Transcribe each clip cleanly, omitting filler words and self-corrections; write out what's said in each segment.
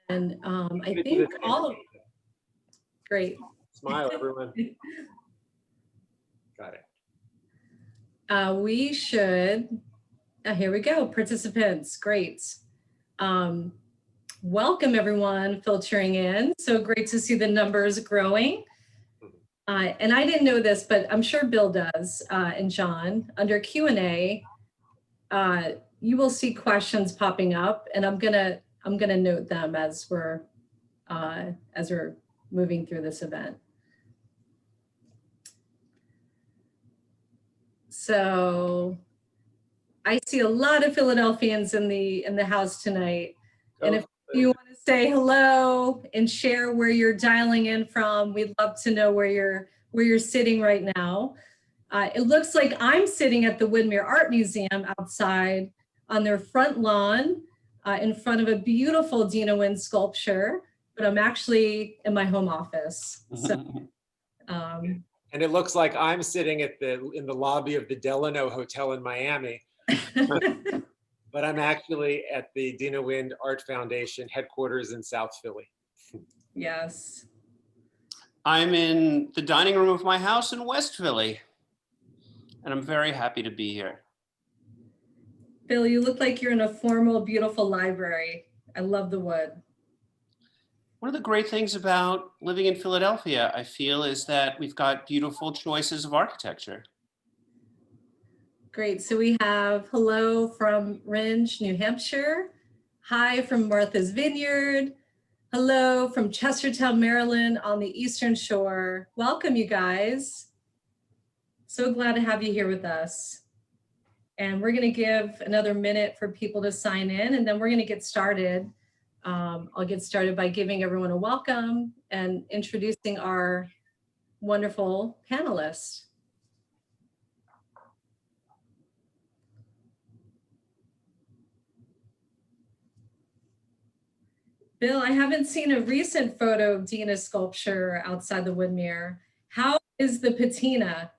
And I think all of, great. Smile, everyone. Got it. We should, here we go, participants, great. Welcome everyone filtering in. So great to see the numbers growing. And I didn't know this, but I'm sure Bill does, and John, under Q&A, you will see questions popping up, and I'm gonna note them as we're moving through this event. So I see a lot of Philadelphians in the house tonight. And if you want to say hello and share where you're dialing in from, we'd love to know where you're sitting right now. It looks like I'm sitting at the Woodmere Art Museum outside on their front lawn in front of a beautiful Dina Wind sculpture, but I'm actually in my home office. So, and it looks like I'm sitting in the lobby of the Delano Hotel in Miami. But I'm actually at the Dina Wind Art Foundation headquarters in South Philly. Yes. I'm in the dining room of my house in West Philly, and I'm very happy to be here. Bill, you look like you're in a formal, beautiful library. I love the wood. One of the great things about living in Philadelphia, I feel, is that we've got beautiful choices of architecture. Great. So we have hello from Rindge, New Hampshire. Hi from Martha's Vineyard. Hello from Chestertown, Maryland on the Eastern Shore. Welcome, you guys. So glad to have you here with us. And we're going to give another minute for people to sign in, and then we're going to get started. I'll get started by giving everyone a welcome and introducing our wonderful panelists. Bill, I haven't seen a recent photo of Dina's sculpture outside the Woodmere. How is the patina?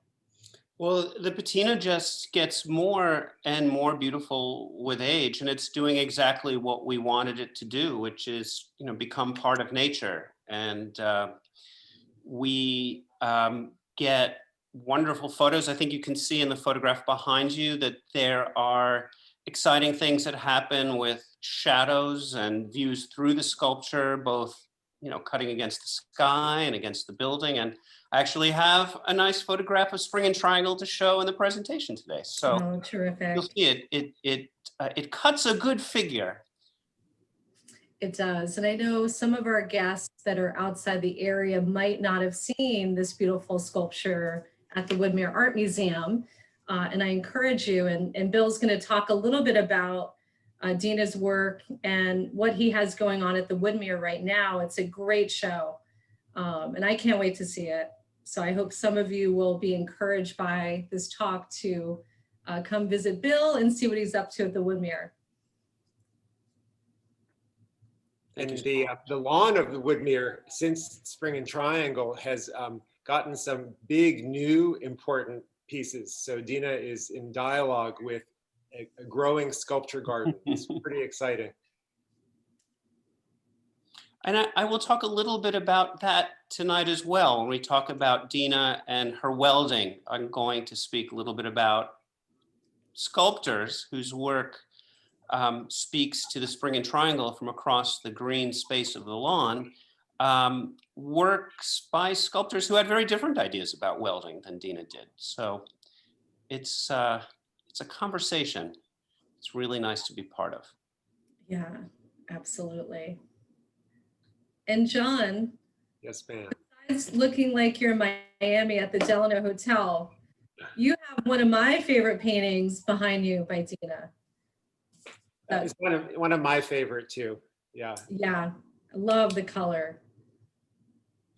Well, the patina just gets more and more beautiful with age, and it's doing exactly what we wanted it to do, which is, become part of nature. And we get wonderful photos. I think you can see in the photograph behind you that there are exciting things that happen with shadows and views through the sculpture, both cutting against the sky and against the building. And I actually have a nice photograph of Spring and Triangle to show in the presentation today. So terrific. You'll see it cuts a good figure. It does. And I know some of our guests that are outside the area might not have seen this beautiful sculpture at the Woodmere Art Museum. And I encourage you, and Bill's going to talk a little bit about Dina's work and what he has going on at the Woodmere right now. It's a great show, and I can't wait to see it. So I hope some of you will be encouraged by this talk to come visit Bill and see what he's up to at the Woodmere. And the lawn of the Woodmere, since Spring and Triangle, has gotten some big, new, important pieces. So Dina is in dialogue with a growing sculpture garden. It's pretty exciting. And I will talk a little bit about that tonight as well. When we talk about Dina and her welding, I'm going to speak a little bit about sculptors whose work speaks to the Spring and Triangle from across the green space of the lawn. Works by sculptors who had very different ideas about welding than Dina did. So it's a conversation. It's really nice to be part of. Yeah, absolutely. And John. Yes, ma'am. Besides looking like you're in Miami at the Delano Hotel, you have one of my favorite paintings behind you by Dina. It's one of my favorite too. Yeah. Yeah, I love the color.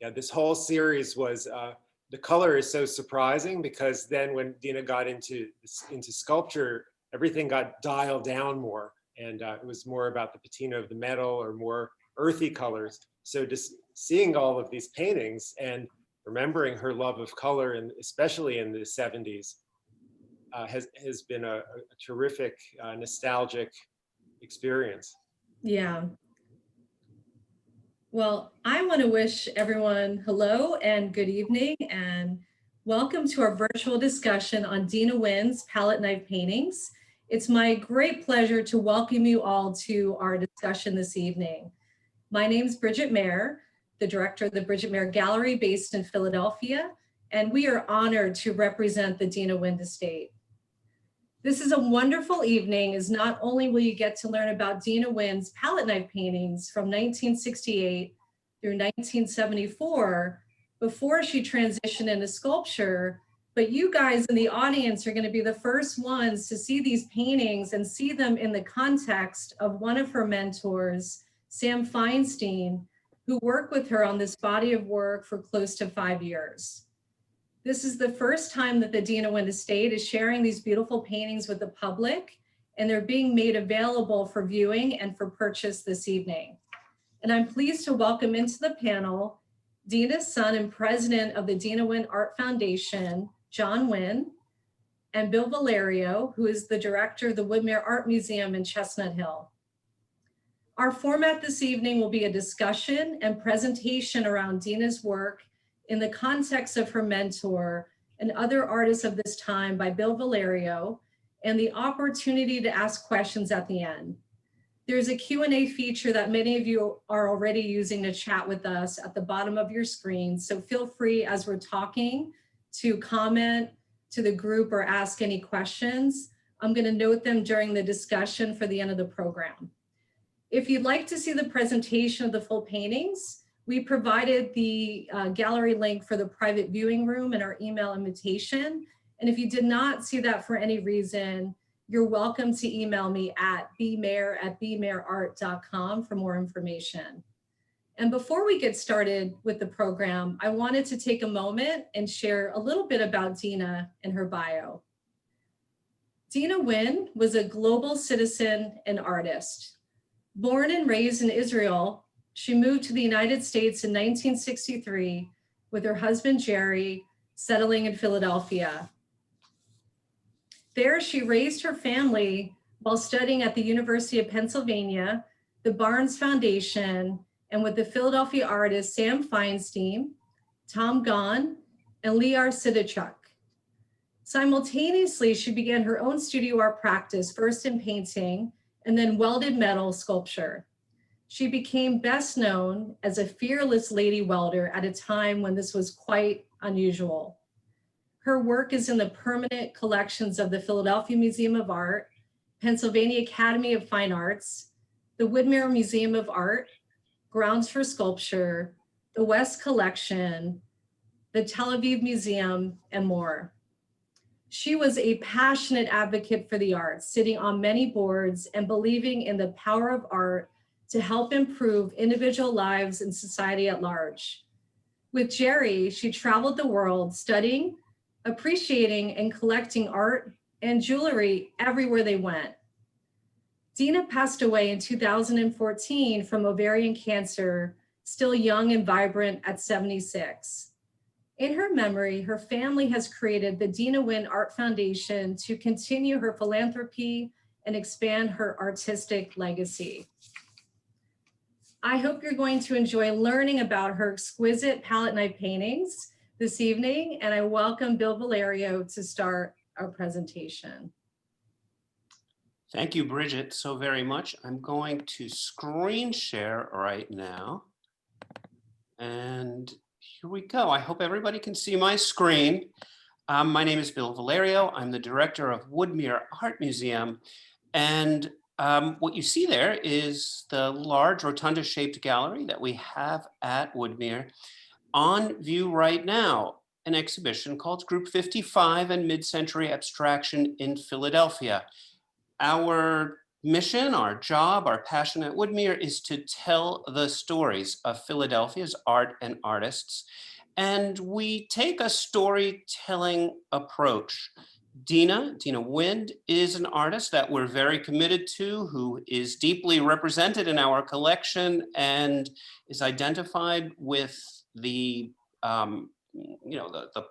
Yeah, this whole series was, the color is so surprising because then when Dina got into sculpture, everything got dialed down more, and it was more about the patina of the metal or more earthy colors. So just seeing all of these paintings and remembering her love of color, and especially in the 70s, has been a terrific, nostalgic experience. Yeah. Well, I want to wish everyone hello and good evening and welcome to our virtual discussion on Dina Wind's palette knife paintings. It's my great pleasure to welcome you all to our discussion this evening. My name is Bridgette Mayer, the director of the Bridgette Mayer Gallery based in Philadelphia, and we are honored to represent the Dina Wind estate. This is a wonderful evening, as not only will you get to learn about Dina Wind's palette knife paintings from 1968 through 1974, before she transitioned into sculpture, but you guys in the audience are going to be the first ones to see these paintings and see them in the context of one of her mentors, Sam Feinstein, who worked with her on this body of work for close to 5 years. This is the first time that the Dina Wind estate is sharing these beautiful paintings with the public, and they're being made available for viewing and for purchase this evening. And I'm pleased to welcome into the panel Dina's son and president of the Dina Wind Art Foundation, John Wind, and Bill Valerio, who is the director of the Woodmere Art Museum in Chestnut Hill. Our format this evening will be a discussion and presentation around Dina's work in the context of her mentor and other artists of this time by Bill Valerio, and the opportunity to ask questions at the end. There's a Q&A feature that many of you are already using to chat with us at the bottom of your screen. So feel free as we're talking to comment to the group or ask any questions. I'm going to note them during the discussion for the end of the program. If you'd like to see the presentation of the full paintings, we provided the gallery link for the private viewing room in our email invitation. And if you did not see that for any reason, you're welcome to email me at bmayer@bmayerart.com for more information. And before we get started with the program, I wanted to take a moment and share a little bit about Dina and her bio. Dina Wind was a global citizen and artist. Born and raised in Israel, she moved to the United States in 1963 with her husband, Jerry, settling in Philadelphia. There, she raised her family while studying at the University of Pennsylvania, the Barnes Foundation, and with the Philadelphia artists Sam Feinstein, Tom Kahn, and Liar Sidachuk. Simultaneously, she began her own studio art practice, first in painting and then welded metal sculpture. She became best known as a fearless lady welder at a time when this was quite unusual. Her work is in the permanent collections of the Philadelphia Museum of Art, Pennsylvania Academy of Fine Arts, the Woodmere Museum of Art, Grounds for Sculpture, the West Collection, the Tel Aviv Museum, and more. She was a passionate advocate for the arts, sitting on many boards and believing in the power of art to help improve individual lives and society at large. With Jerry, she traveled the world studying, appreciating, and collecting art and jewelry everywhere they went. Dina passed away in 2014 from ovarian cancer, still young and vibrant at 76. In her memory, her family has created the Dina Wind Art Foundation to continue her philanthropy and expand her artistic legacy. I hope you're going to enjoy learning about her exquisite palette knife paintings this evening, and I welcome Bill Valerio to start our presentation. Thank you, Bridgette, so very much. I'm going to screen share right now. And here we go. I hope everybody can see my screen. My name is Bill Valerio. I'm the director of Woodmere Art Museum. And what you see there is the large rotunda-shaped gallery that we have at Woodmere. On view right now, an exhibition called Group 55 and Mid-Century Abstraction in Philadelphia. Our mission, our job, our passion at Woodmere is to tell the stories of Philadelphia's art and artists. And we take a storytelling approach. Dina Wind is an artist that we're very committed to, who is deeply represented in our collection and is identified with the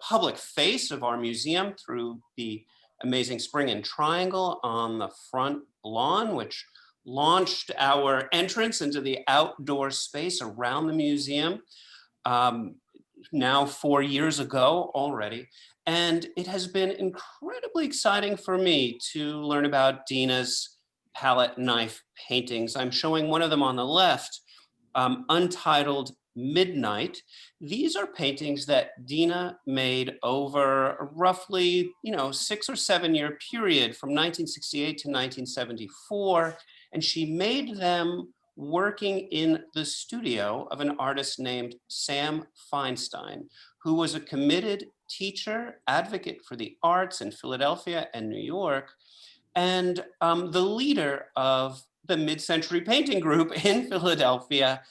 public face of our museum through the amazing spring and triangle on the front lawn, which launched our entrance into the outdoor space around the museum now 4 years ago already. And it has been incredibly exciting for me to learn about Dina's palette knife paintings. I'm showing one of them on the left, Untitled Midnight. These are paintings that Dina made over a roughly, 6 or 7 year period from 1968 to 1974. And she made them working in the studio of an artist named Sam Feinstein, who was a committed teacher, advocate for the arts in Philadelphia and New York, and the leader of the mid-century painting group in Philadelphia,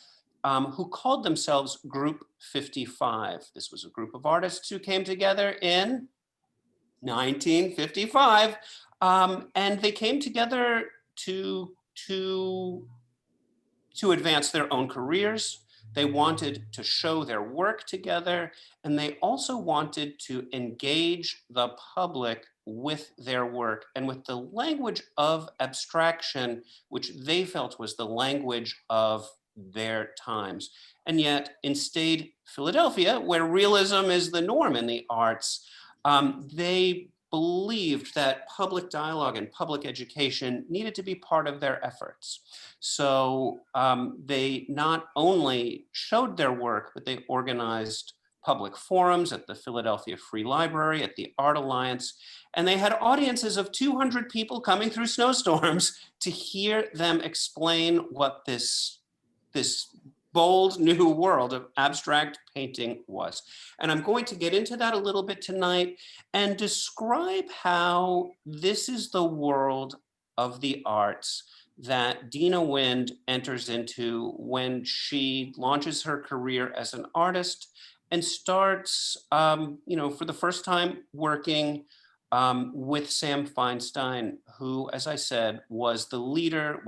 who called themselves Group 55. This was a group of artists who came together in 1955, and they came together to advance their own careers. They wanted to show their work together, and they also wanted to engage the public with their work and with the language of abstraction, which they felt was the language of their times. And yet in staid Philadelphia, where realism is the norm in the arts, they believed that public dialogue and public education needed to be part of their efforts. So they not only showed their work, but they organized public forums at the Philadelphia Free Library, at the Art Alliance, and they had audiences of 200 people coming through snowstorms to hear them explain what this bold new world of abstract painting was. And I'm going to get into that a little bit tonight and describe how this is the world of the arts that Dina Wind enters into when she launches her career as an artist and starts, for the first time working with Sam Feinstein, who, as I said, was the leader,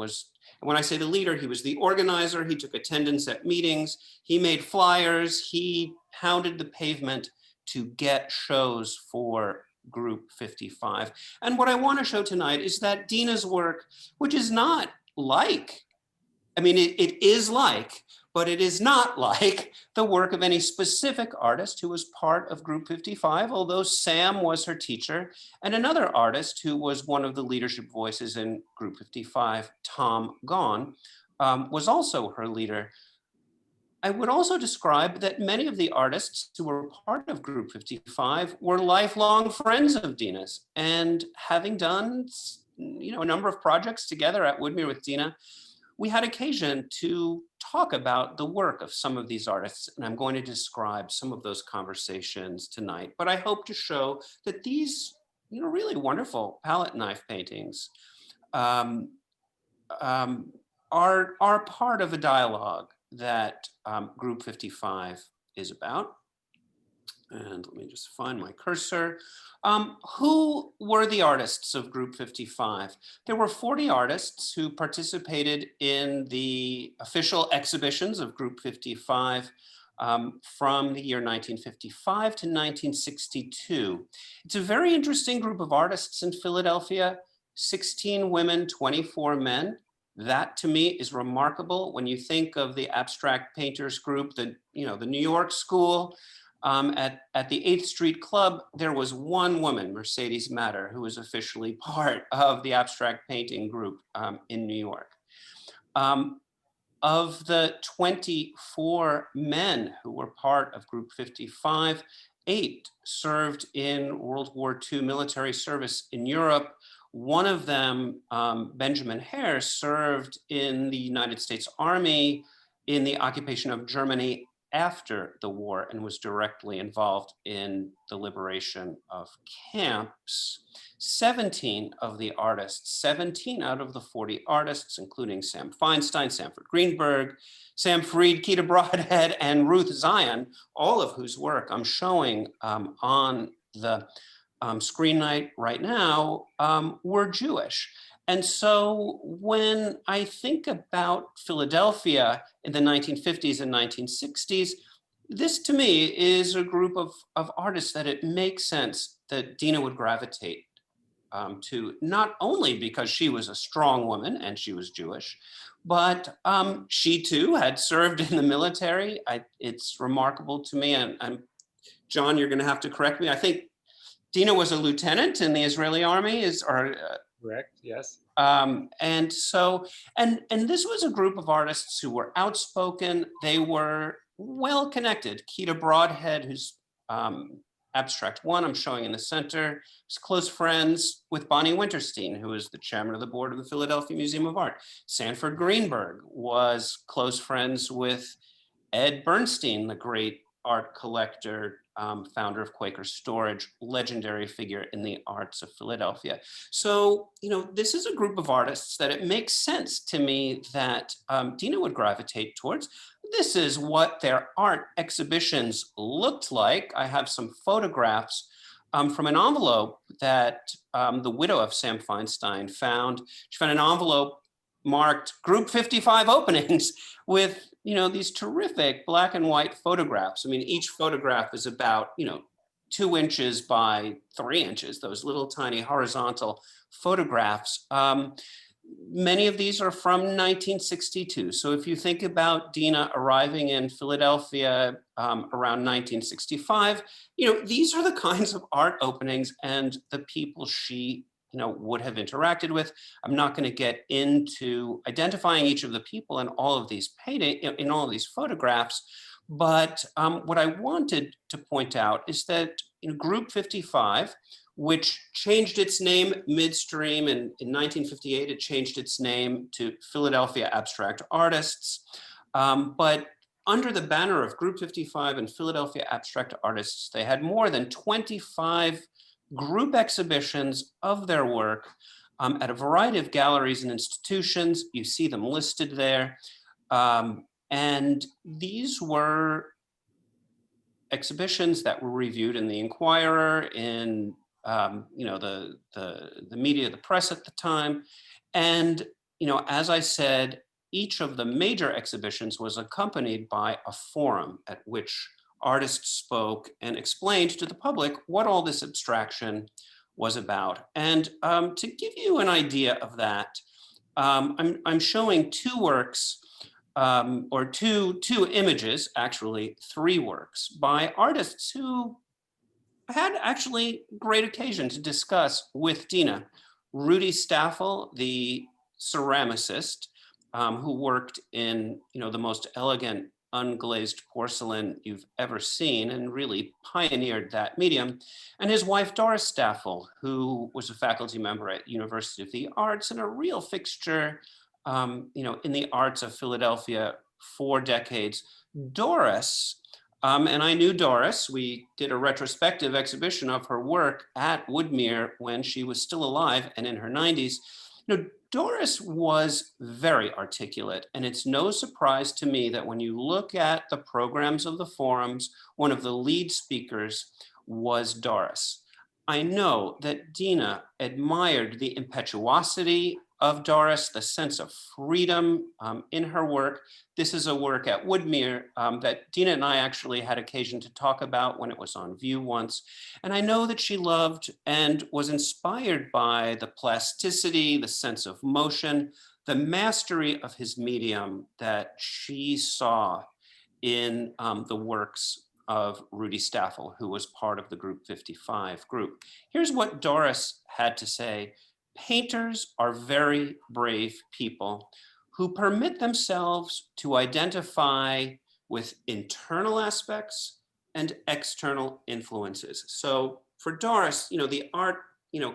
when I say the leader, he was the organizer. He took attendance at meetings. He made flyers. He pounded the pavement to get shows for Group 55. And what I want to show tonight is that Dina's work, which is not like, it is like, but it is not like the work of any specific artist who was part of Group 55, although Sam was her teacher, and another artist who was one of the leadership voices in Group 55, Tom Kahn, was also her leader. I would also describe that many of the artists who were part of Group 55 were lifelong friends of Dina's, and having done a number of projects together at Woodmere with Dina, we had occasion to talk about the work of some of these artists, and I'm going to describe some of those conversations tonight. But I hope to show that these, really wonderful palette knife paintings are part of a dialogue that Group 55 is about. And let me just find my cursor. Who were the artists of Group 55? There were 40 artists who participated in the official exhibitions of Group 55 from the year 1955 to 1962. It's a very interesting group of artists in Philadelphia, 16 women, 24 men. That to me is remarkable when you think of the abstract painters group, the New York school. At the 8th Street Club, there was one woman, Mercedes Matter, who was officially part of the abstract painting group in New York. Of the 24 men who were part of Group 55, 8 served in World War II military service in Europe. One of them, Benjamin Hare, served in the United States Army in the occupation of Germany after the war and was directly involved in the liberation of camps. 17 of the artists, 17 out of the 40 artists, including Sam Feinstein, Sanford Greenberg, Sam Fried, Keita Broadhead, and Ruth Zion, all of whose work I'm showing on the screen right now, were Jewish. And so when I think about Philadelphia in the 1950s and 1960s, this to me is a group of artists that it makes sense that Dina would gravitate to, not only because she was a strong woman and she was Jewish, but she too had served in the military. It's remarkable to me, and John, you're going to have to correct me. I think Dina was a lieutenant in the Israeli army, Correct, yes. and so, and this was a group of artists who were outspoken. They were well connected. Kita Broadhead, who's Abstract One, I'm showing in the center, is close friends with Bonnie Winterstein, who is the chairman of the board of the Philadelphia Museum of Art. Sanford Greenberg was close friends with Ed Bernstein, the great art collector, founder of Quaker Storage, legendary figure in the arts of Philadelphia. So, this is a group of artists that it makes sense to me that Dina would gravitate towards. This is what their art exhibitions looked like. I have some photographs from an envelope that the widow of Sam Feinstein found. She found an envelope marked Group 55 openings with, these terrific black and white photographs. I mean, each photograph is about, 2 inches by 3 inches, those little tiny horizontal photographs. Many of these are from 1962. So if you think about Dina arriving in Philadelphia around 1965, these are the kinds of art openings and the people she would have interacted with. I'm not going to get into identifying each of the people in all of these in all of these photographs, but what I wanted to point out is that Group 55, which changed its name midstream, and in 1958 it changed its name to Philadelphia Abstract Artists, but under the banner of Group 55 and Philadelphia Abstract Artists, they had more than 25 group exhibitions of their work at a variety of galleries and institutions. You see them listed there. And these were exhibitions that were reviewed in the Inquirer, in the media, the press at the time. And as I said, each of the major exhibitions was accompanied by a forum at which artists spoke and explained to the public what all this abstraction was about. And to give you an idea of that, I'm showing 2 works, or two images, actually 3 works, by artists who had actually great occasion to discuss with Dina. Rudy Staffel, the ceramicist, who worked in the most elegant unglazed porcelain you've ever seen and really pioneered that medium, and his wife Doris Staffel, who was a faculty member at University of the Arts and a real fixture in the arts of Philadelphia for decades. Doris, and I knew Doris, we did a retrospective exhibition of her work at Woodmere when she was still alive and in her 90s. Doris was very articulate, and it's no surprise to me that when you look at the programs of the forums, one of the lead speakers was Doris. I know that Dina admired the impetuosity of Doris, the sense of freedom in her work. This is a work at Woodmere that Dina and I actually had occasion to talk about when it was on view once. And I know that she loved and was inspired by the plasticity, the sense of motion, the mastery of his medium that she saw in the works of Rudy Staffel, who was part of the Group 55 group. Here's what Doris had to say. Painters are very brave people who permit themselves to identify with internal aspects and external influences. So for Doris, the art,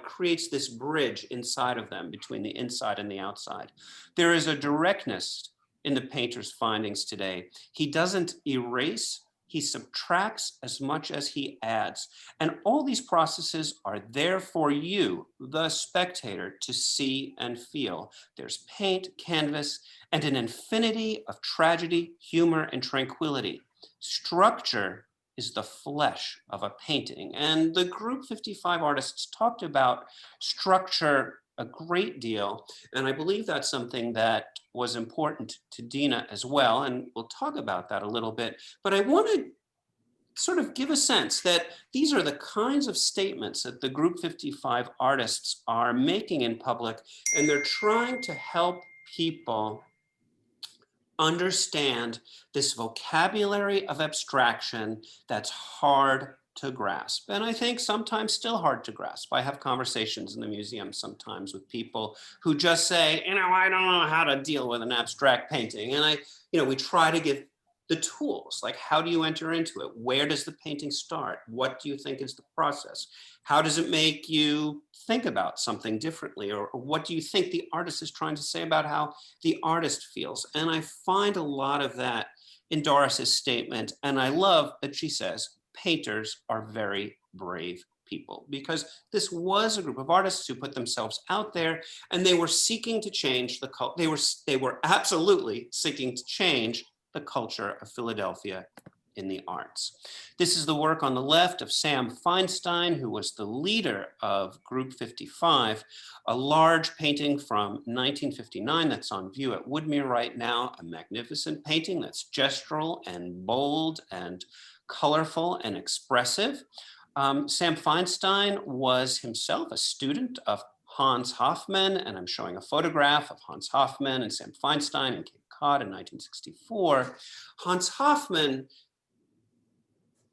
creates this bridge inside of them between the inside and the outside. There is a directness in the painter's findings today. He doesn't erase, he subtracts as much as he adds. And all these processes are there for you, the spectator, to see and feel. There's paint, canvas, and an infinity of tragedy, humor, and tranquility. Structure is the flesh of a painting. And the Group 55 artists talked about structure a great deal. And I believe that's something that was important to Dina as well. And we'll talk about that a little bit. But I want to sort of give a sense that these are the kinds of statements that the Group 55 artists are making in public, and they're trying to help people understand this vocabulary of abstraction that's hard to grasp. And I think sometimes still hard to grasp. I have conversations in the museum sometimes with people who just say, I don't know how to deal with an abstract painting. And we try to give the tools, like how do you enter into it? Where does the painting start? What do you think is the process? How does it make you think about something differently? Or what do you think the artist is trying to say about how the artist feels? And I find a lot of that in Doris's statement. And I love that she says, painters are very brave people, because this was a group of artists who put themselves out there, and they were seeking to change the culture. They were absolutely seeking to change the culture of Philadelphia in the arts. This is the work on the left of Sam Feinstein, who was the leader of Group 55, a large painting from 1959 that's on view at Woodmere right now, a magnificent painting that's gestural and bold and colorful and expressive. Sam Feinstein was himself a student of Hans Hofmann, and I'm showing a photograph of Hans Hofmann and Sam Feinstein in Cape Cod in 1964. Hans Hofmann,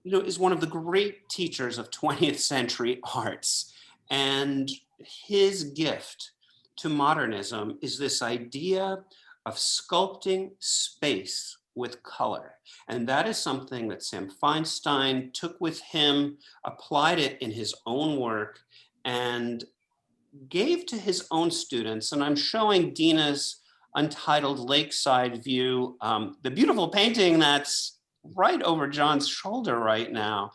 is one of the great teachers of 20th century arts, and his gift to modernism is this idea of sculpting space with color. And that is something that Sam Feinstein took with him, applied it in his own work, and gave to his own students. And I'm showing Dina's Untitled Lakeside view, the beautiful painting that's right over John's shoulder right now,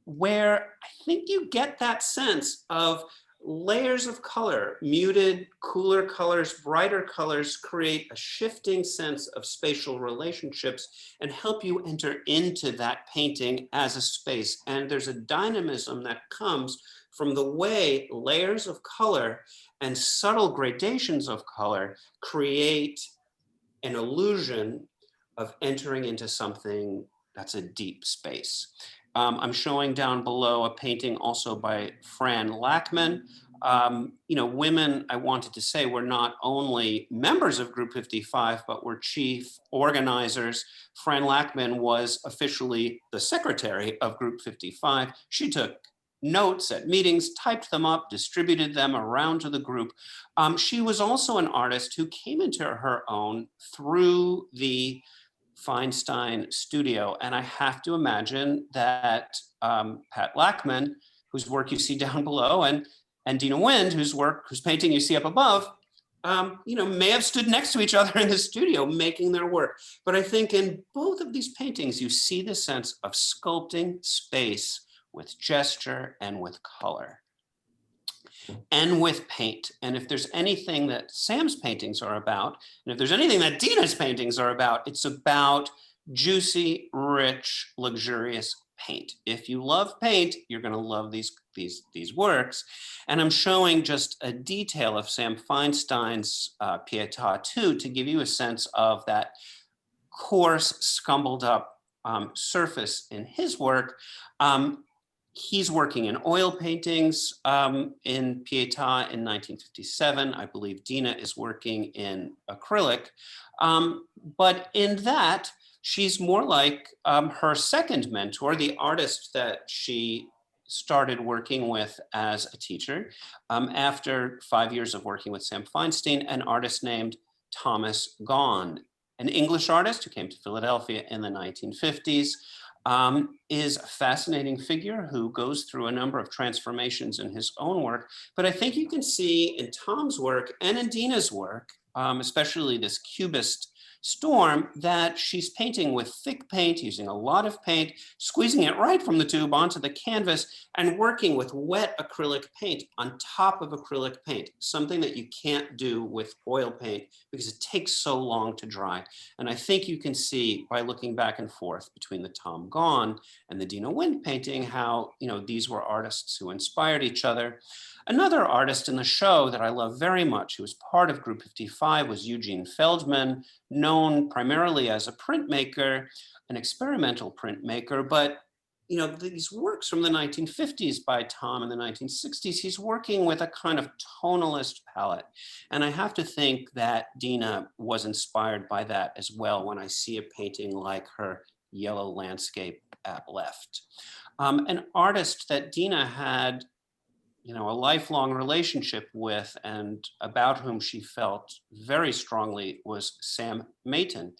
where I think you get that sense of layers of color, muted, cooler colors, brighter colors, create a shifting sense of spatial relationships and help you enter into that painting as a space. And there's a dynamism that comes from the way layers of color and subtle gradations of color create an illusion of entering into something that's a deep space. I'm showing down below a painting also by Fran Lackman. Women, I wanted to say, were not only members of Group 55, but were chief organizers. Fran Lackman was officially the secretary of Group 55. She took notes at meetings, typed them up, distributed them around to the group. She was also an artist who came into her own through the Feinstein studio. And I have to imagine that Pat Lackman, whose work you see down below, and Dina Wind, whose painting you see up above, may have stood next to each other in the studio making their work. But I think in both of these paintings, you see the sense of sculpting space with gesture and with color and with paint. And if there's anything that Sam's paintings are about, and if there's anything that Dina's paintings are about, it's about juicy, rich, luxurious paint. If you love paint, you're going to love these works. And I'm showing just a detail of Sam Feinstein's Pietà too, to give you a sense of that coarse, scumbled up surface in his work. He's working in oil paintings in Pietà in 1957. I believe Dina is working in acrylic. But in that, she's more like her second mentor, the artist that she started working with as a teacher. After 5 years of working with Sam Feinstein, an artist named Thomas Kahn, an English artist who came to Philadelphia in the 1950s. Is a fascinating figure who goes through a number of transformations in his own work. But I think you can see in Tom's work and in Dina's work, especially this Cubist Storm, that she's painting with thick paint, using a lot of paint, squeezing it right from the tube onto the canvas, and working with wet acrylic paint on top of acrylic paint, something that you can't do with oil paint because it takes so long to dry. And I think you can see by looking back and forth between the Tom Kahn and the Dina Wind painting how these were artists who inspired each other. Another artist in the show that I love very much, who was part of Group 55, was Eugene Feldman, known known primarily as a printmaker, an experimental printmaker, but these works from the 1950s by Tom in the 1960s, he's working with a kind of tonalist palette. And I have to think that Dina was inspired by that as well when I see a painting like her Yellow Landscape at left. An artist that Dina had a lifelong relationship with and about whom she felt very strongly was Sam Mayton,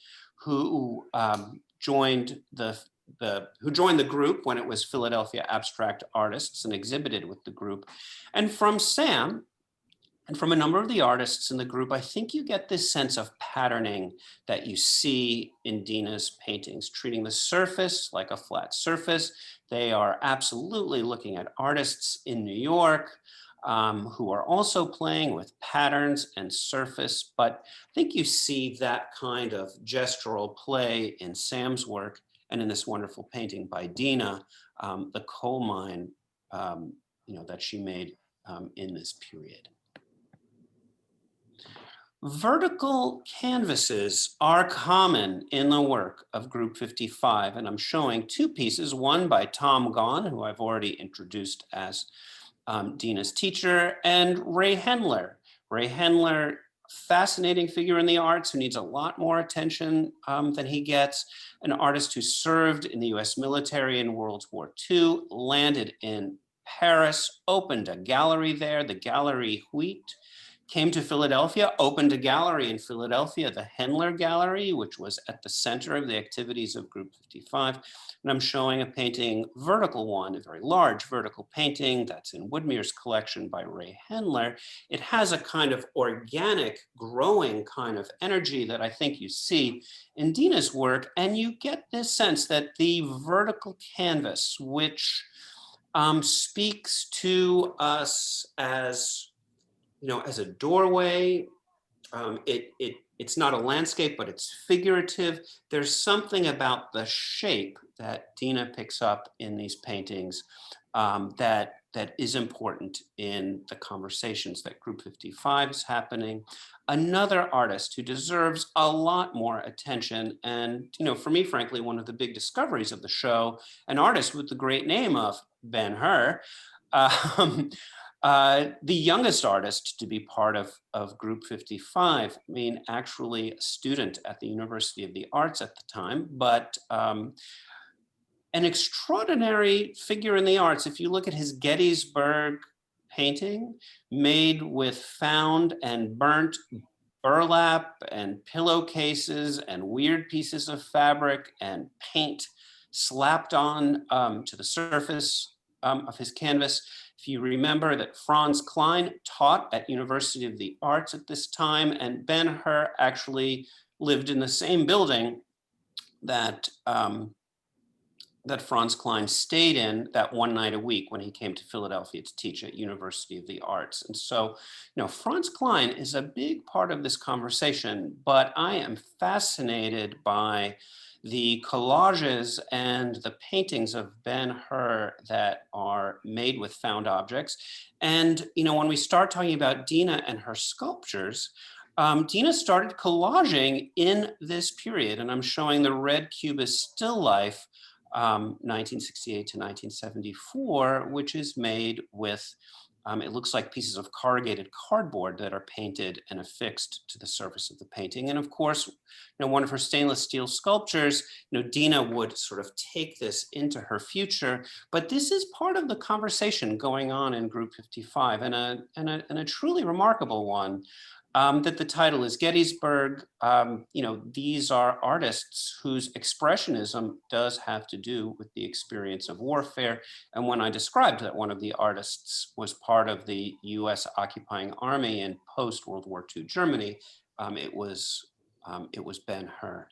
who joined the group when it was Philadelphia Abstract Artists and exhibited with the group. And from Sam and from a number of the artists in the group, I think you get this sense of patterning that you see in Dina's paintings, treating the surface like a flat surface. They are absolutely looking at artists in New York who are also playing with patterns and surface, but I think you see that kind of gestural play in Sam's work and in this wonderful painting by Dina, the coal mine that she made in this period. Vertical canvases are common in the work of Group 55, and I'm showing two pieces, one by Tom Kahn, who I've already introduced as Dina's teacher, and Ray Hendler. Ray Hendler, fascinating figure in the arts who needs a lot more attention than he gets, an artist who served in the US military in World War II, landed in Paris, opened a gallery there, the Gallery Wheat, came to Philadelphia, opened a gallery in Philadelphia, the Hendler Gallery, which was at the center of the activities of Group 55. And I'm showing a painting, vertical one, a very large vertical painting that's in Woodmere's collection by Ray Hendler. It has a kind of organic, growing kind of energy that I think you see in Dina's work. And you get this sense that the vertical canvas, which speaks to us as as a doorway, it's not a landscape, but it's figurative. There's something about the shape that Dina picks up in these paintings that is important in the conversations that Group 55 is happening. Another artist who deserves a lot more attention, and for me, frankly, one of the big discoveries of the show, an artist with the great name of Ben-Hur, the youngest artist to be part of Group 55, I mean, actually a student at the University of the Arts at the time, but an extraordinary figure in the arts. If you look at his Gettysburg painting, made with found and burnt burlap and pillowcases and weird pieces of fabric and paint slapped on to the surface of his canvas. If you remember that Franz Klein taught at University of the Arts at this time, and Ben-Hur actually lived in the same building that Franz Klein stayed in that one night a week when he came to Philadelphia to teach at University of the Arts. And so, Franz Klein is a big part of this conversation, but I am fascinated by the collages and the paintings of Ben-Hur that are made with found objects. And, when we start talking about Dina and her sculptures, Dina started collaging in this period, and I'm showing the red cubist still life, 1968 to 1974, which is made with, it looks like pieces of corrugated cardboard that are painted and affixed to the surface of the painting. And of course, one of her stainless steel sculptures, Dina would sort of take this into her future, but this is part of the conversation going on in Group 55, and a truly remarkable one. That the title is Gettysburg. These are artists whose expressionism does have to do with the experience of warfare. And when I described that one of the artists was part of the US occupying army in post-World War II Germany, it was Ben-Hur.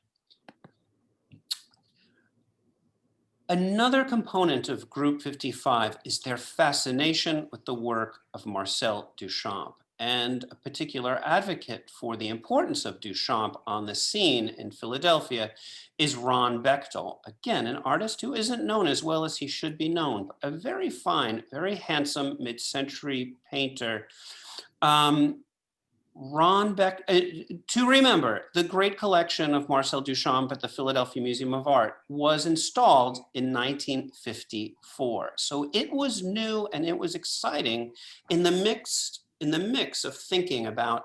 Another component of Group 55 is their fascination with the work of Marcel Duchamp. And a particular advocate for the importance of Duchamp on the scene in Philadelphia is Ron Bechtel. Again, an artist who isn't known as well as he should be known, but a very fine, very handsome mid-century painter. Ron To remember, the great collection of Marcel Duchamp at the Philadelphia Museum of Art was installed in 1954. So it was new and it was exciting in the mix of thinking about,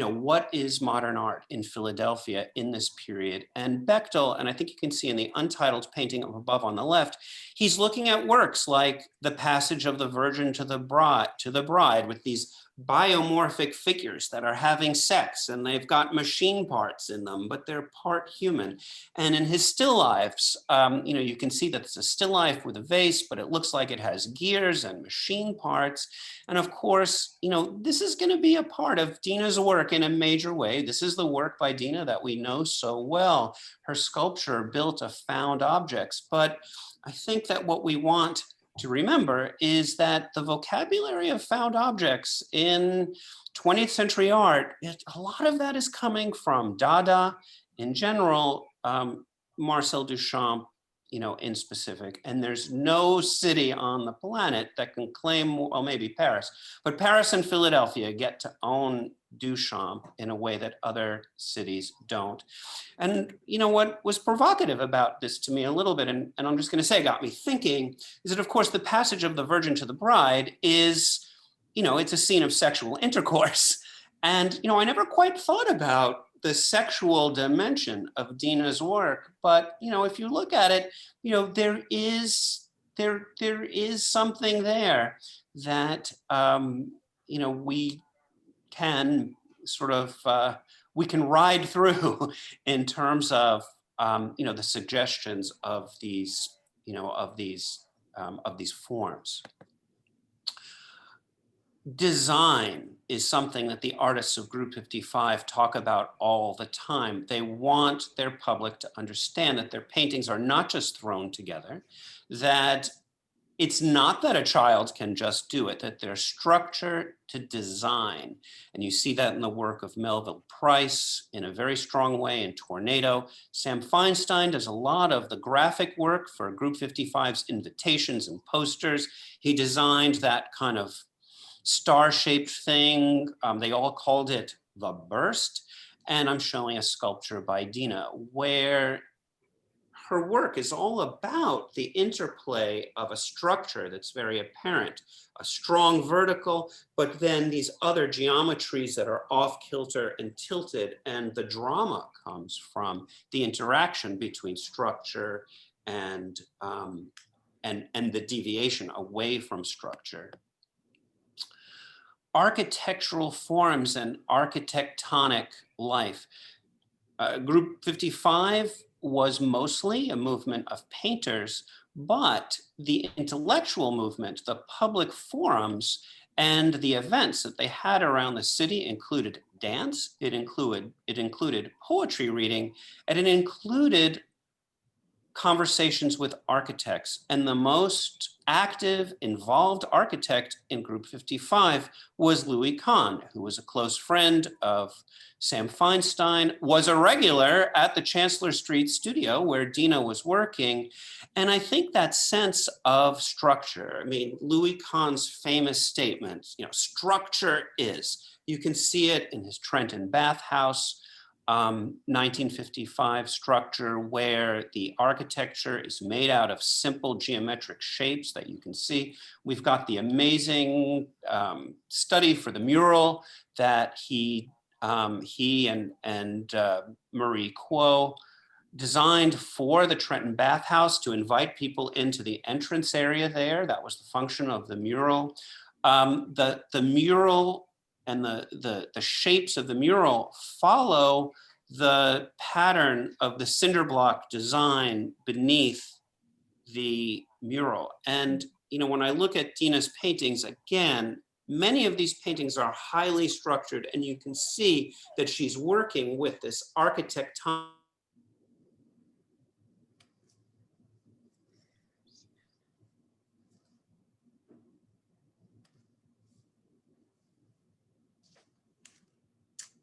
what is modern art in Philadelphia in this period. And Bechtel, and I think you can see in the Untitled painting up above on the left, he's looking at works like The Passage of the Virgin to the Bride with these biomorphic figures that are having sex, and they've got machine parts in them, but they're part human. And in his still lifes, you can see that it's a still life with a vase, but it looks like it has gears and machine parts. And of course, this is going to be a part of Dina's work in a major way. This is the work by Dina that we know so well. Her sculpture built of found objects. But I think that what we want to remember is that the vocabulary of found objects in 20th century art, a lot of that is coming from Dada in general, Marcel Duchamp, in specific. And there's no city on the planet that can claim, well, maybe Paris, but Paris and Philadelphia get to own Duchamp in a way that other cities don't. And what was provocative about this to me a little bit, and I'm just going to say got me thinking, is that of course the Passage of the Virgin to the Bride is, it's a scene of sexual intercourse. And I never quite thought about the sexual dimension of Dina's work, but if you look at it, there is something there that we can sort of we can ride through in terms of the suggestions of these forms. Design is something that the artists of Group 55 talk about all the time. They want their public to understand that their paintings are not just thrown together, that it's not that a child can just do it, that they're structured to design. And you see that in the work of Melville Price in a very strong way in Tornado. Sam Feinstein does a lot of the graphic work for Group 55's invitations and posters. He designed that kind of star-shaped thing. They all called it the burst. And I'm showing a sculpture by Dina where her work is all about the interplay of a structure that's very apparent, a strong vertical, but then these other geometries that are off kilter and tilted. And the drama comes from the interaction between structure and the deviation away from structure. Architectural forms and architectonic life. Group 55 was mostly a movement of painters, but the intellectual movement, the public forums, and the events that they had around the city included dance, it included poetry reading, and it included conversations with architects. And the most active, involved architect in Group 55 was Louis Kahn, who was a close friend of Sam Feinstein, was a regular at the Chancellor Street studio where Dina was working. And I think that sense of structure, Louis Kahn's famous statement, structure is, you can see it in his Trenton bathhouse, 1955 structure where the architecture is made out of simple geometric shapes that you can see. We've got the amazing study for the mural that he and Marie Kuo designed for the Trenton bathhouse to invite people into the entrance area there. That was the function of the mural. The mural and the shapes of the mural follow the pattern of the cinder block design beneath the mural. And when I look at Dina's paintings, again, many of these paintings are highly structured, and you can see that she's working with this architectonic.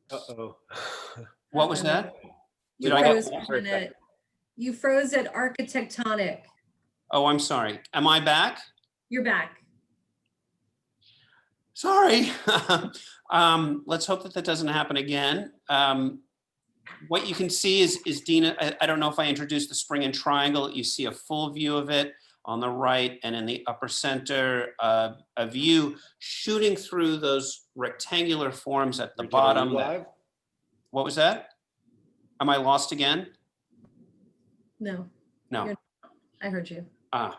Uh-oh. What was that? You froze for a minute. You froze at architectonic. Oh, I'm sorry. Am I back? You're back. Sorry. Let's hope that that doesn't happen again. What you can see is Dina, I don't know if I introduced the spring and triangle. You see a full view of it on the right, and in the upper center, a view shooting through those rectangular forms at the Bridgette, bottom. are you live? What was that? Am I lost again? No, No. I heard you. I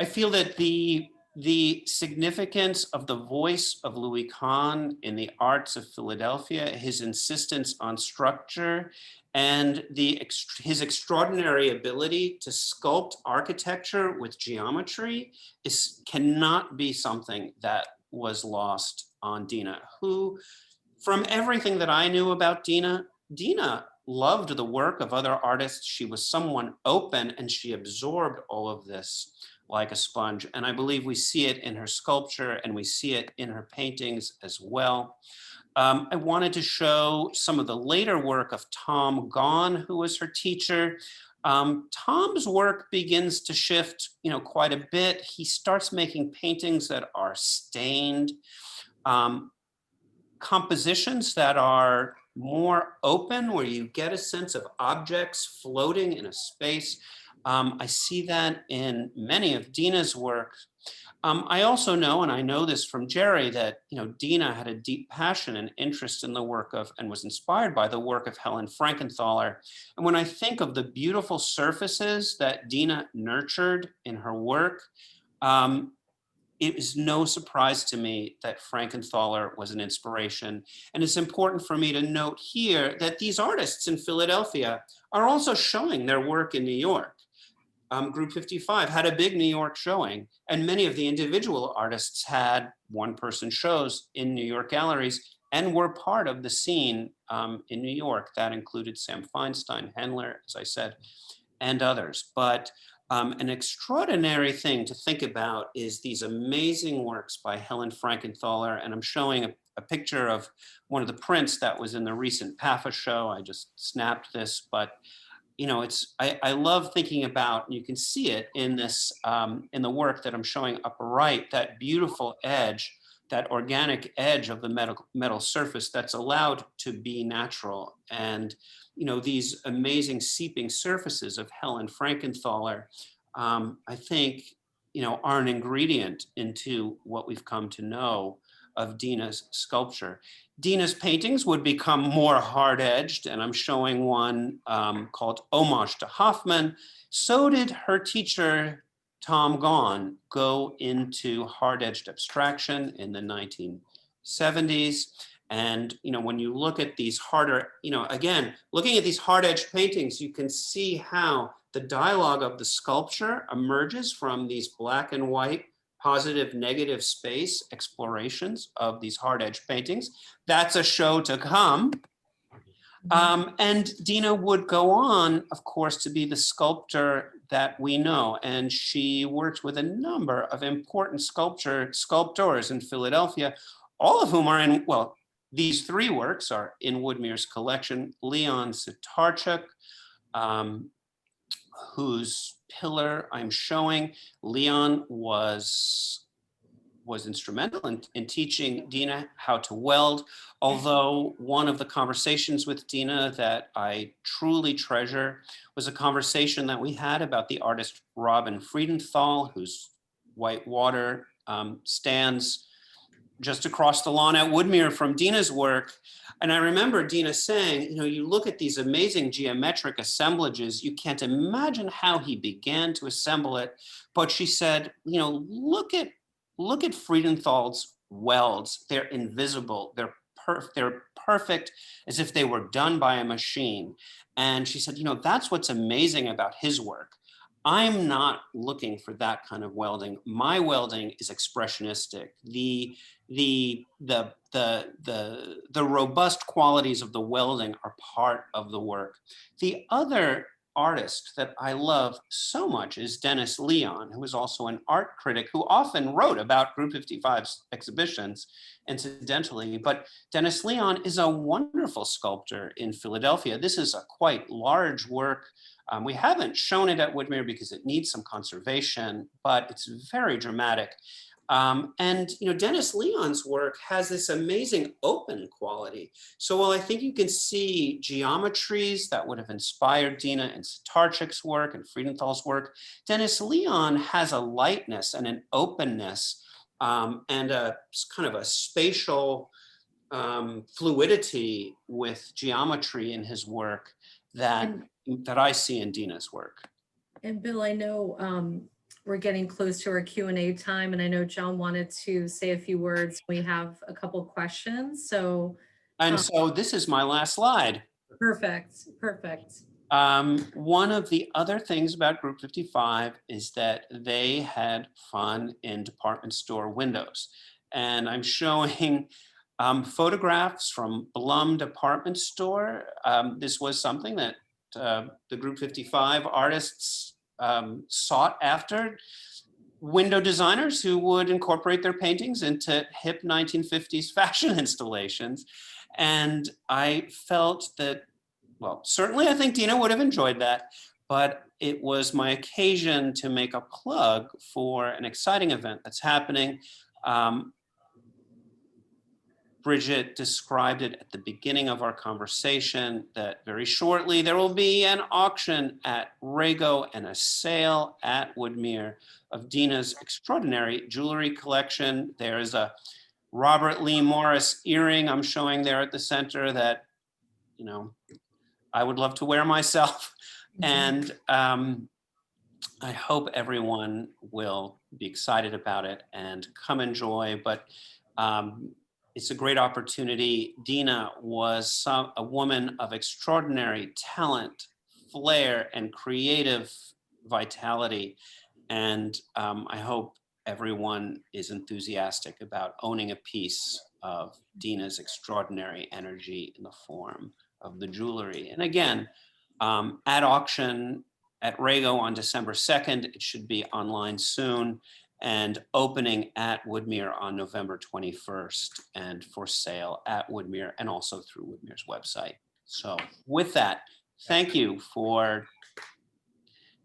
feel that the significance of the voice of Louis Kahn in the arts of Philadelphia, his insistence on structure, and his extraordinary ability to sculpt architecture with geometry cannot be something that was lost on Dina, who, from everything that I knew about Dina loved the work of other artists. She was someone open, and she absorbed all of this like a sponge. And I believe we see it in her sculpture, and we see it in her paintings as well. I wanted to show some of the later work of Tom Gahn, who was her teacher. Tom's work begins to shift, quite a bit. He starts making paintings that are stained, compositions that are more open, where you get a sense of objects floating in a space. I see that in many of Dina's work. I also know, and I know this from Jerry, that Dina had a deep passion and interest in the work of, and was inspired by the work of Helen Frankenthaler. And when I think of the beautiful surfaces that Dina nurtured in her work, it is no surprise to me that Frankenthaler was an inspiration. And it's important for me to note here that these artists in Philadelphia are also showing their work in New York. Group 55 had a big New York showing, and many of the individual artists had one-person shows in New York galleries and were part of the scene in New York. That included Sam Feinstein, Hendler, as I said, and others. But an extraordinary thing to think about is these amazing works by Helen Frankenthaler, and I'm showing a picture of one of the prints that was in the recent PAFA show. I just snapped this, but I love thinking about, and you can see it in this, in the work that I'm showing upper right, that beautiful edge, that organic edge of the metal surface that's allowed to be natural. And, these amazing seeping surfaces of Helen Frankenthaler, I think, are an ingredient into what we've come to know of Dina's sculpture. Dina's paintings would become more hard-edged, and I'm showing one called Homage to Hoffman. So did her teacher, Tom Gahn, go into hard-edged abstraction in the 1970s. And when you look at these harder, again, looking at these hard-edged paintings, you can see how the dialogue of the sculpture emerges from these black and white, positive, negative space explorations of these hard-edged paintings. That's a show to come. And Dina would go on, of course, to be the sculptor that we know. And she worked with a number of important sculptors in Philadelphia, all of whom are in, well, these three works are in Woodmere's collection. Leon Sitarchuk, whose pillar I'm showing. Leon was instrumental in teaching Dina how to weld, although one of the conversations with Dina that I truly treasure was a conversation that we had about the artist Robin Friedenthal, whose white water stands just across the lawn at Woodmere from Dina's work. And I remember Dina saying, you look at these amazing geometric assemblages, you can't imagine how he began to assemble it. But she said, look at Friedenthal's welds. They're invisible. They're perfect, as if they were done by a machine. And she said, that's what's amazing about his work. I'm not looking for that kind of welding. My welding is expressionistic. The robust qualities of the welding are part of the work. The other artist that I love so much is Dennis Leon, who is also an art critic who often wrote about Group 55's exhibitions, incidentally. But Dennis Leon is a wonderful sculptor in Philadelphia. This is a quite large work. We haven't shown it at Woodmere because it needs some conservation, but it's very dramatic. And Dennis Leon's work has this amazing open quality. So while I think you can see geometries that would have inspired Dina and Satarchik's work and Friedenthal's work, Dennis Leon has a lightness and an openness and a kind of a spatial fluidity with geometry in his work that I see in Dina's work. And Bill, I know we're getting close to our Q&A time, and I know John wanted to say a few words. We have a couple questions, so. So this is my last slide. Perfect, perfect. One of the other things about Group 55 is that they had fun in department store windows. And I'm showing photographs from Blum department store. This was something that the Group 55 artists sought after. Window designers who would incorporate their paintings into hip 1950s fashion installations. And I felt that, well, certainly I think Dina would have enjoyed that, but it was my occasion to make a plug for an exciting event that's happening. Bridgette described it at the beginning of our conversation that very shortly there will be an auction at Rago and a sale at Woodmere of Dina's extraordinary jewelry collection. There is a Robert Lee Morris earring I'm showing there at the center that, I would love to wear myself. And I hope everyone will be excited about it and come enjoy. But it's a great opportunity. Dina was a woman of extraordinary talent, flair, and creative vitality. And I hope everyone is enthusiastic about owning a piece of Dina's extraordinary energy in the form of the jewelry. And again, at auction at Rago on December 2nd, it should be online soon, and opening at Woodmere on November 21st, and for sale at Woodmere and also through Woodmere's website. So with that, thank you for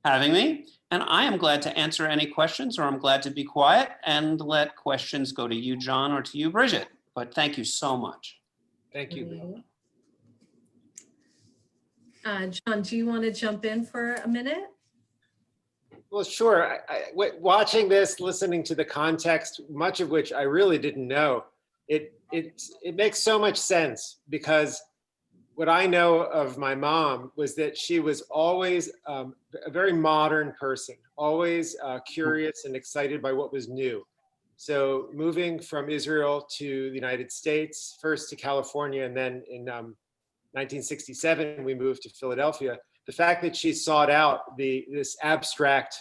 having me. And I am glad to answer any questions, or I'm glad to be quiet and let questions go to you, John, or to you, Bridgette. But thank you so much. Thank you. John, do you want to jump in for a minute? Well, sure. Watching this, listening to the context, much of which I really didn't know, it makes so much sense, because what I know of my mom was that she was always a very modern person, always curious and excited by what was new. So moving from Israel to the United States, first to California, and then in 1967, we moved to Philadelphia. The fact that she sought out this abstract,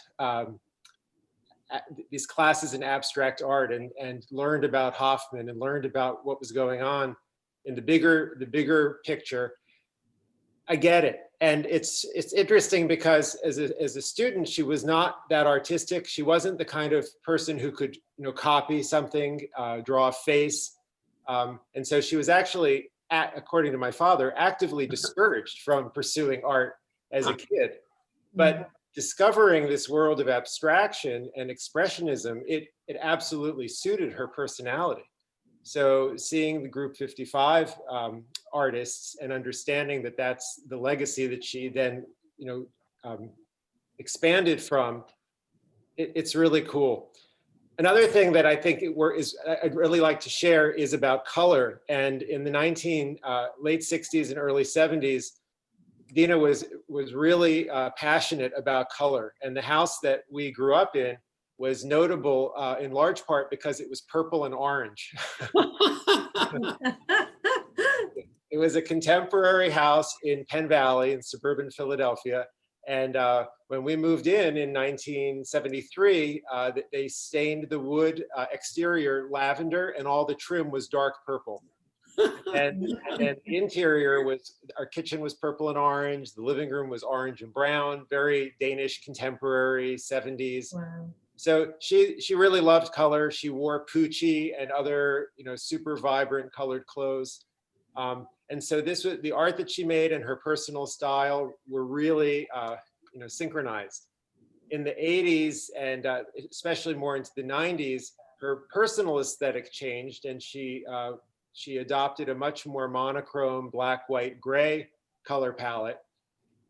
these classes in abstract art, and learned about Hoffman and learned about what was going on in the bigger picture, I get it. And it's interesting because as a student, she was not that artistic. She wasn't the kind of person who could copy something, draw a face. And so she was actually, according to my father, actively discouraged from pursuing art as a kid. But discovering this world of abstraction and expressionism, it absolutely suited her personality. So seeing the Group 55 artists and understanding that that's the legacy that she then expanded from, it's really cool. Another thing that I think I'd really like to share is about color. And in the late 60s and early 70s, Dina was really passionate about color. And the house that we grew up in was notable in large part because it was purple and orange. It was a contemporary house in Penn Valley in suburban Philadelphia. And when we moved in 1973, they stained the wood exterior lavender, and all the trim was dark purple. And the interior our kitchen was purple and orange. The living room was orange and brown, very Danish contemporary 70s. Wow. So she really loved color. She wore Pucci and other super vibrant colored clothes. And so this was the art that she made, and her personal style were really synchronized. In the 80s and especially more into the 90s, her personal aesthetic changed, and she adopted a much more monochrome black, white, gray color palette.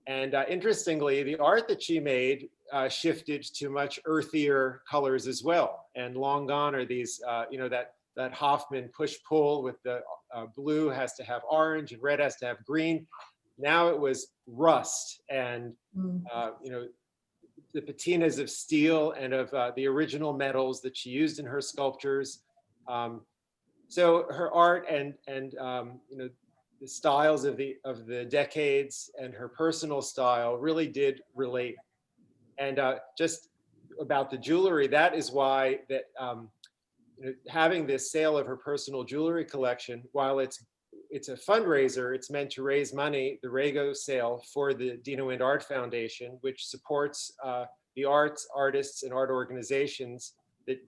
And interestingly, the art that she made shifted to much earthier colors as well. And long gone are these, that Hoffman push-pull with the blue has to have orange and red has to have green. Now it was rust and, the patinas of steel and of the original metals that she used in her sculptures. So her art and the styles of the decades and her personal style really did relate. And just about the jewelry, that is why that having this sale of her personal jewelry collection, while it's a fundraiser, it's meant to raise money, the Rego sale, for the Dina Wind Art Foundation, which supports the artists and art organizations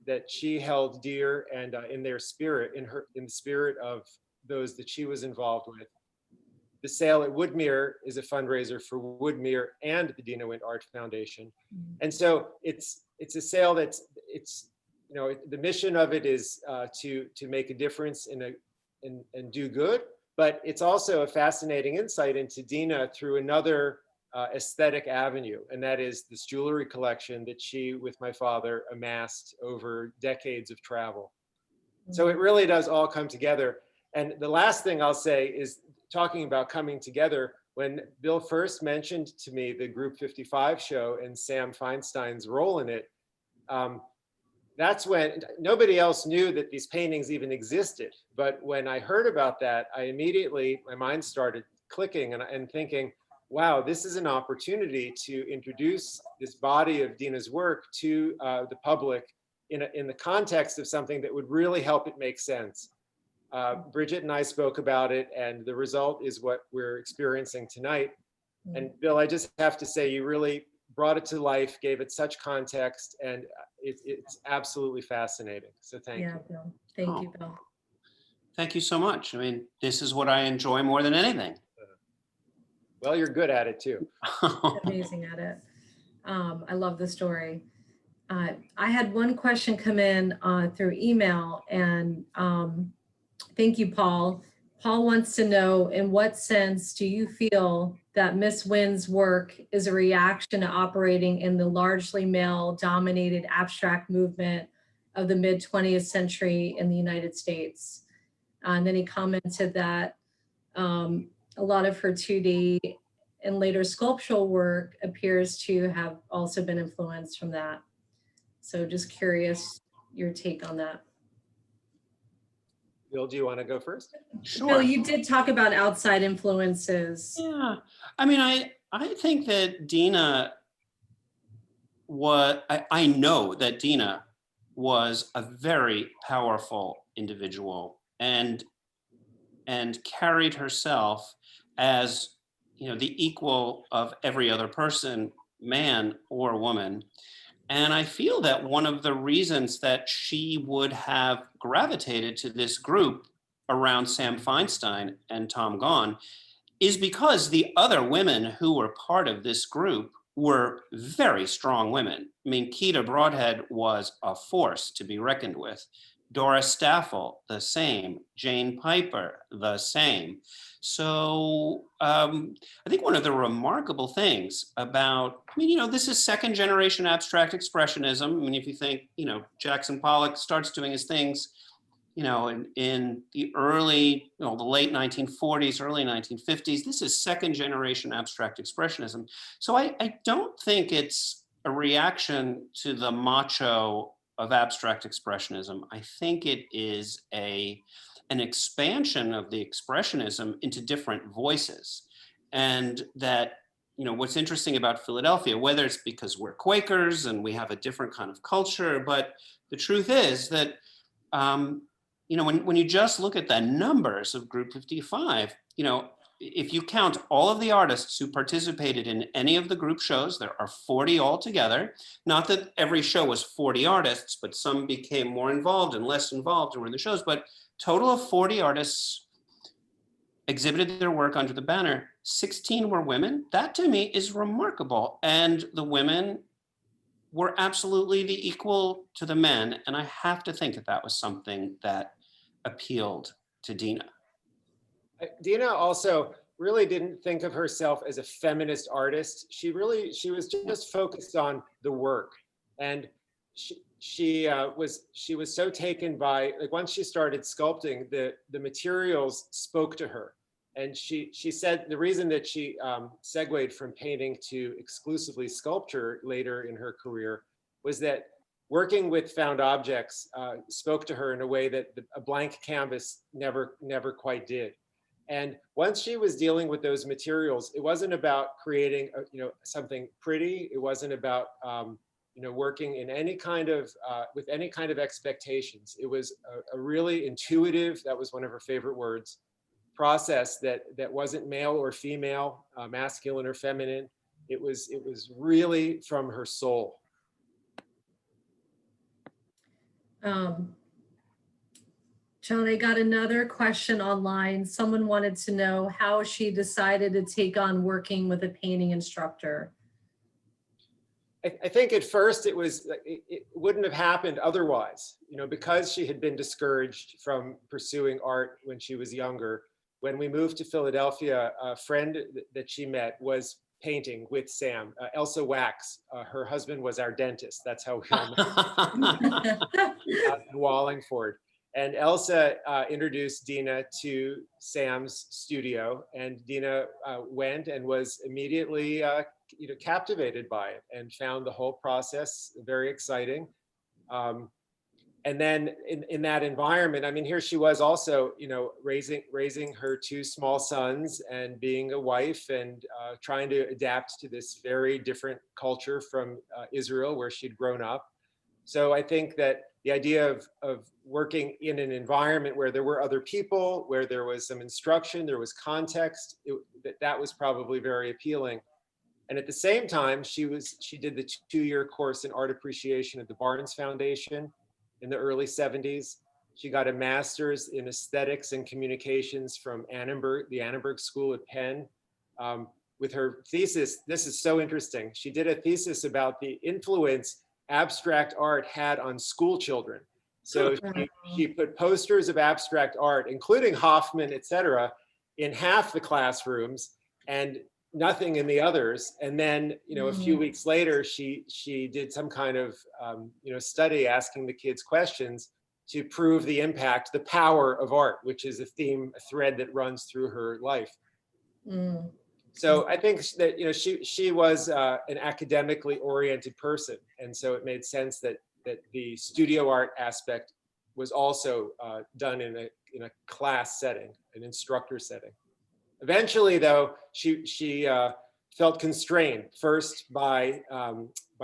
that she held dear and in their spirit, in the spirit of those that she was involved with. The sale at Woodmere is a fundraiser for Woodmere and the Dina Wind Art Foundation. And so it's a sale the mission of it is to make a difference and do good, but it's also a fascinating insight into Dina through another aesthetic avenue, and that is this jewelry collection that she, with my father, amassed over decades of travel. So it really does all come together. And the last thing I'll say is, talking about coming together, when Bill first mentioned to me the Group 55 show and Sam Feinstein's role in it, that's when nobody else knew that these paintings even existed. But when I heard about that, my mind started clicking and thinking, wow, this is an opportunity to introduce this body of Dina's work to the public in the context of something that would really help it make sense. Bridgette and I spoke about it, and the result is what we're experiencing tonight. And Bill, I just have to say, you really brought it to life, gave it such context, and it's absolutely fascinating. So thank you. Bill. Thank you, Bill. Thank you so much. I mean, this is what I enjoy more than anything. Well, you're good at it too. Amazing at it. I love the story. I had one question come in through email, and thank you, Paul. Paul wants to know, in what sense do you feel that Miss Wind's work is a reaction to operating in the largely male-dominated abstract movement of the mid-20th century in the United States? And then he commented that a lot of her 2D and later sculptural work appears to have also been influenced from that. So just curious your take on that. Bill, do you want to go first? Sure. Bill, you did talk about outside influences. Yeah, I mean, I think that Dina I know that Dina was a very powerful individual and carried herself as, the equal of every other person, man or woman. And I feel that one of the reasons that she would have gravitated to this group around Sam Feinstein and Tom Kahn is because the other women who were part of this group were very strong women. I mean, Keita Broadhead was a force to be reckoned with. Doris Staffel, the same. Jane Piper, the same. So I think one of the remarkable things about, this is second generation abstract expressionism. I mean, if you think, Jackson Pollock starts doing his things, in the early, the late 1940s, early 1950s, this is second generation abstract expressionism. So I don't think it's a reaction to the macho of abstract expressionism. I think it is an expansion of the expressionism into different voices. And that, what's interesting about Philadelphia, whether it's because we're Quakers and we have a different kind of culture, but the truth is that, when you just look at the numbers of Group 55, if you count all of the artists who participated in any of the group shows, there are 40 altogether. Not that every show was 40 artists, but some became more involved and less involved and were in the shows, but total of 40 artists exhibited their work under the banner. 16 were women. That to me is remarkable. And the women were absolutely the equal to the men. And I have to think that that was something that appealed to Dina. Dina also really didn't think of herself as a feminist artist. She was just focused on the work. And she was so taken by, like, once she started sculpting, the materials spoke to her. And she said the reason that she segued from painting to exclusively sculpture later in her career was that working with found objects spoke to her in a way that a blank canvas never quite did. And once she was dealing with those materials, it wasn't about creating something pretty. It wasn't about working in any kind of with any kind of expectations. It was a really intuitive, that was one of her favorite words, process that wasn't male or female, masculine or feminine. It was really from her soul. John, I got another question online. Someone wanted to know how she decided to take on working with a painting instructor. I think at first it wouldn't have happened otherwise, because she had been discouraged from pursuing art when she was younger. When we moved to Philadelphia, a friend that she met was painting with Sam, Elsa Wax. Her husband was our dentist. That's how we all met in Wallingford. And Elsa introduced Dina to Sam's studio, and Dina went and was immediately captivated by it and found the whole process very exciting. And then in that environment, I mean, here she was also, raising her two small sons and being a wife and trying to adapt to this very different culture from Israel, where she'd grown up. So I think that the idea of working in an environment where there were other people, where there was some instruction, there was context, that was probably very appealing. And at the same time, she did the 2-year course in art appreciation at the Barnes Foundation in the early 70s. She got a master's in aesthetics and communications from the Annenberg School at Penn. With her thesis, this is so interesting. She did a thesis about the influence abstract art had on school children. So she put posters of abstract art, including Hoffman, et cetera, in half the classrooms and nothing in the others. And then, a few weeks later, she did some kind of, study asking the kids questions to prove the impact, the power of art, which is a thread that runs through her life. So I think that, she was an academically oriented person. And so it made sense that the studio art aspect was also done in a class setting, an instructor setting. Eventually, though, she felt constrained, first by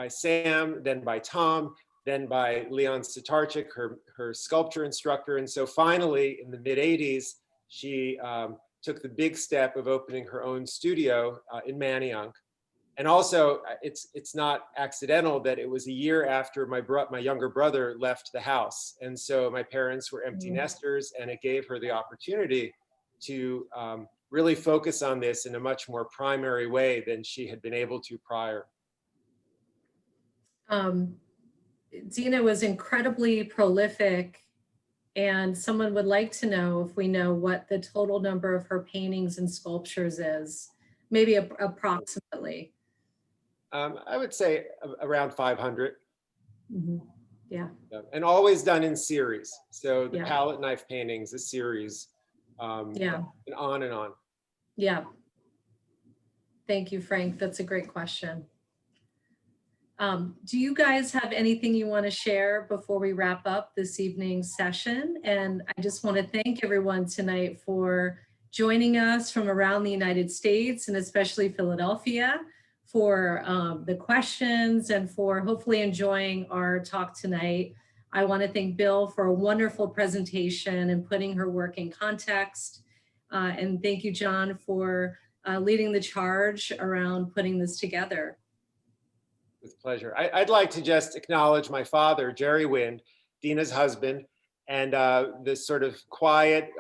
Sam, then by Tom, then by Leon Sitarchik, her sculpture instructor. And so finally, in the mid-'80s, she took the big step of opening her own studio in Manayunk. And also, it's not accidental that it was a year after my younger brother left the house. And so my parents were empty nesters, and it gave her the opportunity to really focus on this in a much more primary way than she had been able to prior. Dina was incredibly prolific, and someone would like to know if we know what the total number of her paintings and sculptures is, maybe approximately. I would say around 500. Yeah. And always done in series. So the palette knife paintings, a series, and on and on. Yeah. Thank you, Frank. That's a great question. Do you guys have anything you want to share before we wrap up this evening's session? And I just want to thank everyone tonight for joining us from around the United States and especially Philadelphia, for the questions and for hopefully enjoying our talk tonight. I want to thank Bill for a wonderful presentation and putting her work in context. And thank you, John, for leading the charge around putting this together. With pleasure. I'd like to just acknowledge my father, Jerry Wind, Dina's husband, and the sort of quiet,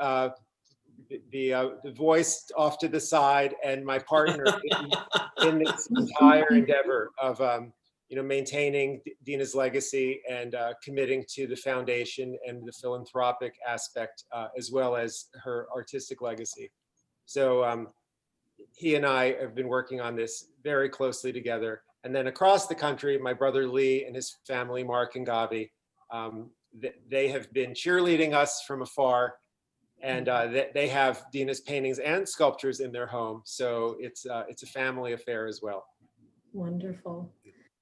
the voice off to the side, and my partner in this entire endeavor of maintaining Dina's legacy and committing to the foundation and the philanthropic aspect, as well as her artistic legacy. So he and I have been working on this very closely together. And then across the country, my brother Lee and his family, Mark and Gavi, they have been cheerleading us from afar, and they have Dina's paintings and sculptures in their home. So it's a family affair as well. Wonderful.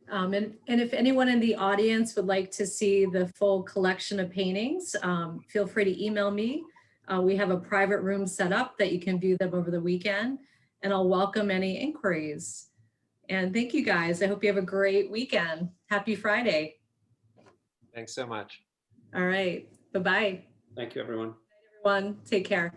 And if anyone in the audience would like to see the full collection of paintings, feel free to email me. We have a private room set up that you can view them over the weekend, and I'll welcome any inquiries. And thank you guys. I hope you have a great weekend. Happy Friday. Thanks so much. All right. Bye-bye. Thank you, everyone. Everyone, take care.